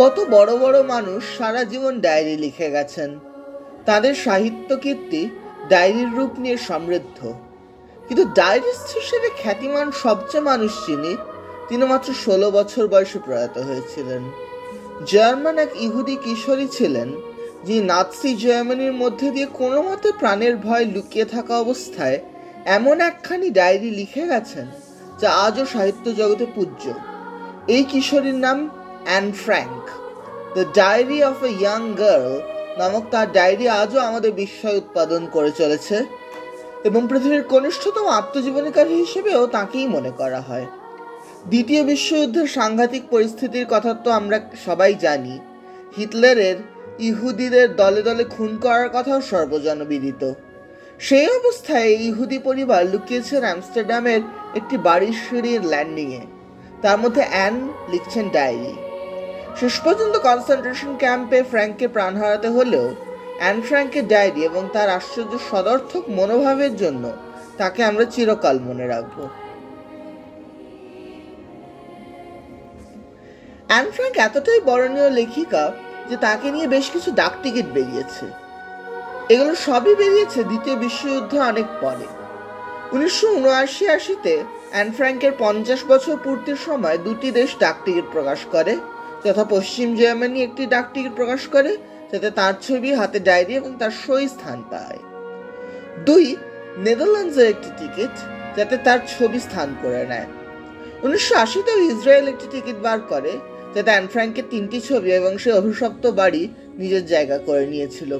কত বড় বড় মানুষ সারা জীবন ডায়েরি লিখে গেছেন। তাদের সাহিত্য কীর্তি ডায়েরির রূপ নিয়ে সমৃদ্ধ। কিন্তু ডায়েরিস্ট হিসেবে খ্যাতিমান সবচেয়ে মানুষ তিনি মাত্র 16 বছর বয়সে প্রয়াত হয়েছিলেন। জার্মান এক ইহুদি কিশোরী ছিলেন, যিনি নাৎসি জার্মানির মধ্যে দিয়ে কোনো মতে প্রাণের ভয় লুকিয়ে থাকা অবস্থায় এমন একখানি ডায়েরি লিখে গেছেন যা আজও সাহিত্য জগতে পূজ্য। এই কিশোরীর নাম Anne Frank. The diary of a young girl নামক তার ডায়েরি আজও আমাদের বিস্ময় উৎপাদন করে চলেছে এবং পৃথিবীর কনিষ্ঠতম আত্মজীবনীকারী হিসেবেও তাঁকেই মনে করা হয়। দ্বিতীয় বিশ্বযুদ্ধের সাংঘাতিক পরিস্থিতির কথা তো আমরা সবাই জানি। হিটলারের ইহুদিদের দলে দলে খুন করার কথাও সর্বজনবিদিত। সেই অবস্থায় ইহুদি পরিবার লুকিয়েছেন আমস্টারডামের একটি বাড়ির সিঁড়ির ল্যান্ডিংয়ে। তার মধ্যে অ্যান লিখছেন ডায়েরি। শেষ পর্যন্ত কনসেন্ট্রেশন ক্যাম্পে ফ্র্যাঙ্ককে প্রাণ হারাতে হলেও অ্যান ফ্র্যাঙ্কের ডায়েরি এবং তার আশ্চর্য সদর্থক মনোভাবের জন্য তাকে আমরা চিরকাল মনে রাখব। অ্যান ফ্র্যাঙ্ক এতটাই বরণীয় লেখিকা যে তাকে নিয়ে বেশ কিছু ডাক টিকিট বেরিয়েছে। এগুলো সবই বেরিয়েছে দ্বিতীয় বিশ্বযুদ্ধে অনেক পরে। 1979-80-তে অ্যান ফ্র্যাঙ্কের 50 বছর পূর্তির সময় দুটি দেশ ডাক টিকিট প্রকাশ করে, যথা পশ্চিম জার্মানি একটি ডাক টিকিট প্রকাশ করে যাতে তার ছবি, হাতে ডায়েরি এবং তার সই স্থান পায়। 2. নেদারল্যান্ডসের একটি টিকিট যাতে তার ছবি স্থান করে নেয়। 1980-তেও ইসরায়েল একটি টিকিট বার করে যাতে অ্যান ফ্র্যাঙ্কের 3টি ছবি এবং সে অভিশপ্ত বাড়ি নিজের জায়গা করে নিয়েছিল।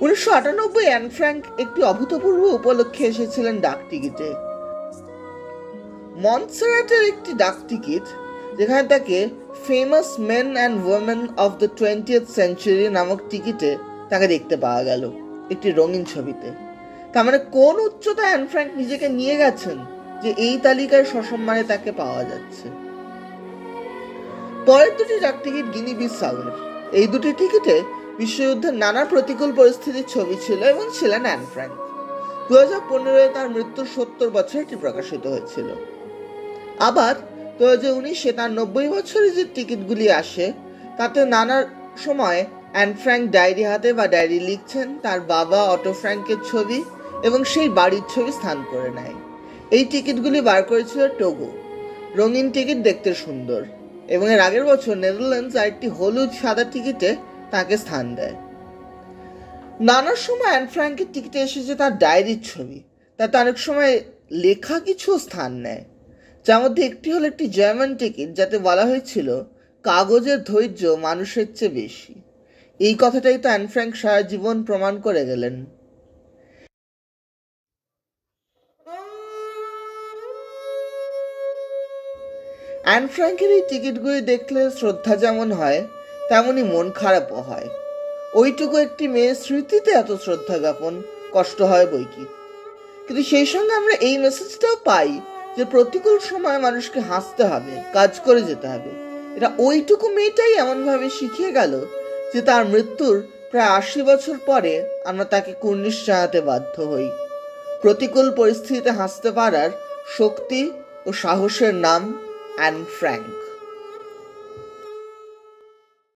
1998 অ্যান ফ্র্যাঙ্ক একটি অভূতপূর্ব উপলক্ষে এসেছিলেন ডাক টিকিটে। মন্টসেরাটের একটি ডাক টিকিট যেখানে তাকে famous men and women of the 20th century নামক টিকিটে তাকে দেখতে পাওয়া গেল একটি রঙিন ছবিতে। তার মানে কোন উচ্চতা অ্যান ফ্র্যাঙ্ক নিজেকে নিয়ে গেছেন যে এই তালিকায় সসম্মানে তাকে পাওয়া যাচ্ছে। পরের দুটি ডাক টিকিট গিনি বিসাউয়ের। এই দুটি টিকিটে বিশ্বযুদ্ধের নানা প্রতিকূল পরিস্থিতির ছবি ছিল এবং ছিলেন অ্যান ফ্র্যাঙ্ক। 2015-এ তার মৃত্যুর 70 বছরে এটি প্রকাশিত হয়েছিল। আবার 2019-এ তার 90 বছরে যে টিকিটগুলি আসে তাতে নানা সময় অ্যান ফ্র্যাঙ্ক ডায়েরি হাতে বা ডায়েরি লিখছেন, তার বাবা অটো ফ্র্যাঙ্কের ছবি এবং সেই বাড়ির ছবি স্থান করে নেয়। এই টিকিটগুলি বার করেছিল টোগো। রঙিন টিকিট দেখতে সুন্দর এবং এর আগের বছর নেদারল্যান্ডস আরেকটি হলুদ সাদা টিকিটে তাকে স্থান দেয়। নানা সময় অ্যান ফ্র্যাঙ্কের টিকিটে এসেছে তার ডায়েরির ছবি, তাতে অনেক সময় লেখা কিছু স্থান নেয়, যার মধ্যে একটি হলো একটি জার্মান টিকিট যাতে বলা হয়েছিল কাগজের ধৈর্য মানুষের চেয়ে বেশি। এই কথাটাই তো অ্যান ফ্র্যাঙ্ক সারা জীবন প্রমাণ করে গেলেন। অ্যান ফ্র্যাঙ্কের এই টিকিটগুলি দেখলে শ্রদ্ধা যেমন হয় তেমনই মন খারাপও হয়। ওইটুকু একটি মেয়ের স্মৃতিতে এত শ্রদ্ধা জ্ঞাপন কষ্ট হয় বইকি। কিন্তু সেই সঙ্গে আমরা এই মেসেজটাও পাই যে প্রতিকূল সময় মানুষকে হাসতে হবে, কাজ করে যেতে হবে। এটা ওইটুকু মেয়েটাই এমনভাবে শিখিয়ে গেল যে তার মৃত্যুর প্রায় 80 বছর পরে আমরা তাকে কুর্নিশ জানাতে বাধ্য হই। প্রতিকূল পরিস্থিতিতে হাসতে পারার শক্তি ও সাহসের নাম অ্যান ফ্র্যাঙ্ক।